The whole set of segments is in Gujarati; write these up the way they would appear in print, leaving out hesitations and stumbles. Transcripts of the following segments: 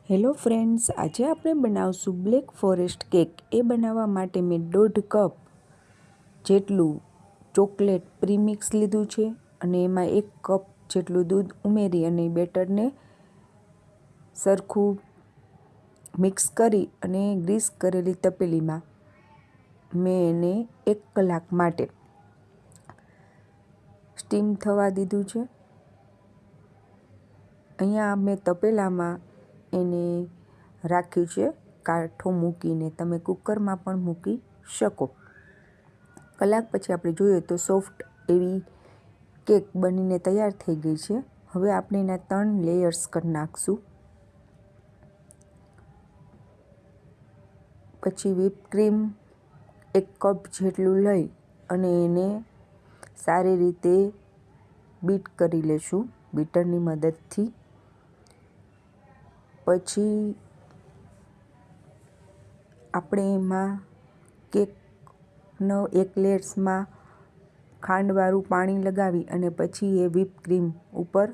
હેલો ફ્રેન્ડ્સ, આજે આપણે બનાવશું બ્લેક ફોરેસ્ટ કેક. એ બનાવવા માટે મેં 1.5 કપ જેટલું ચોકલેટ પ્રીમિક્સ લીધું છે અને એમાં 1 કપ જેટલું દૂધ ઉમેરી અને બેટરને સરખું મિક્સ કરી અને ગ્રીસ કરેલી તપેલીમાં મેં એને 1 કલાક માટે સ્ટીમ થવા દીધું છે. અહીંયા મેં તપેલામાં એને રાખ્યું છે કાઠો મૂકીને. તમે કુકરમાં પણ મૂકી શકો. કલાક પછી આપણે જોઈએ તો સોફ્ટ એવી કેક બનીને તૈયાર થઈ ગઈ છે. હવે આપણે એના 3 લેયર્સ કરી નાખશું. પછી વ્હીપ ક્રીમ 1 કપ જેટલું લઈ અને એને સારી રીતે બીટ કરી લેશું બીટરની મદદથી. પછી આપણે એમાં કેકનો 1 લેયર્સમાં ખાંડવાળું પાણી લગાવી અને પછી એ વ્હીપ ક્રીમ ઉપર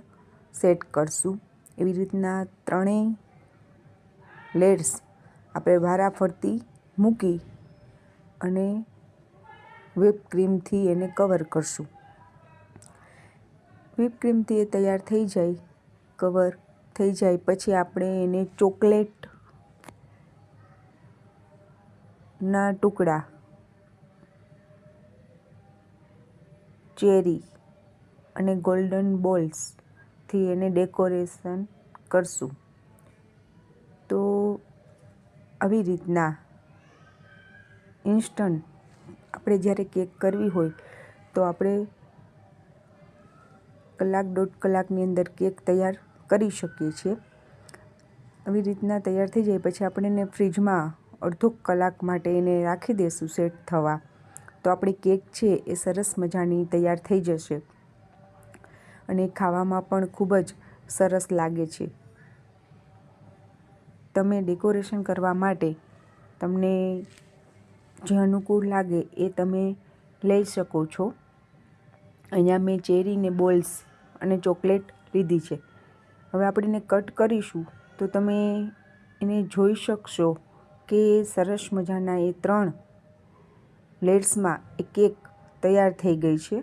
સેટ કરશું. એવી રીતના 3 લેયર્સ આપણે વારાફરતી મૂકી અને વ્હીપ ક્રીમથી એને કવર કરશું. વ્હીપ ક્રીમથી એ તૈયાર થઈ જાય, કવર થઈ જાય પછી આપણે એને ચોકલેટના ટુકડા, ચેરી અને ગોલ્ડન બોલ્સથી એને ડેકોરેશન કરશું. તો આવી રીતના ઇન્સ્ટન્ટ આપણે જ્યારે કેક કરવી હોય તો આપણે કલાક 1.5 કલાકની અંદર કેક તૈયાર કરી શકીએ છીએ. આવી રીતના તૈયાર થઈ જાય પછી આપણે એને ફ્રીજમાં અડધો કલાક માટે એને રાખી દઈશું સેટ થવા. તો આપણી કેક છે એ સરસ મજાની તૈયાર થઈ જશે અને ખાવામાં પણ ખૂબ જ સરસ લાગે છે. તમે ડેકોરેશન કરવા માટે તમને જે અનુકૂળ લાગે એ તમે લઈ શકો છો. અહીંયા મેં ચેરીને બોલ્સ અને ચોકલેટ લીધી છે. હવે આપણે એને કટ કરીશું તો તમે એને જોઈ શકશો કે સરસ મજાના એ 3 લેયર્સમાં એ કેક તૈયાર થઈ ગઈ છે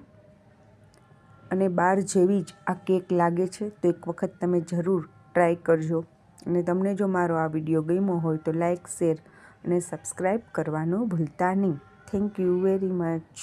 અને બાર જેવી જ આ કેક લાગે છે. તો એક વખત તમે જરૂર ટ્રાય કરજો. અને તમને જો મારો આ વિડીયો ગમ્યો હોય તો લાઈક, શેર અને સબસ્ક્રાઈબ કરવાનું ભૂલતા નહીં. Thank you very much.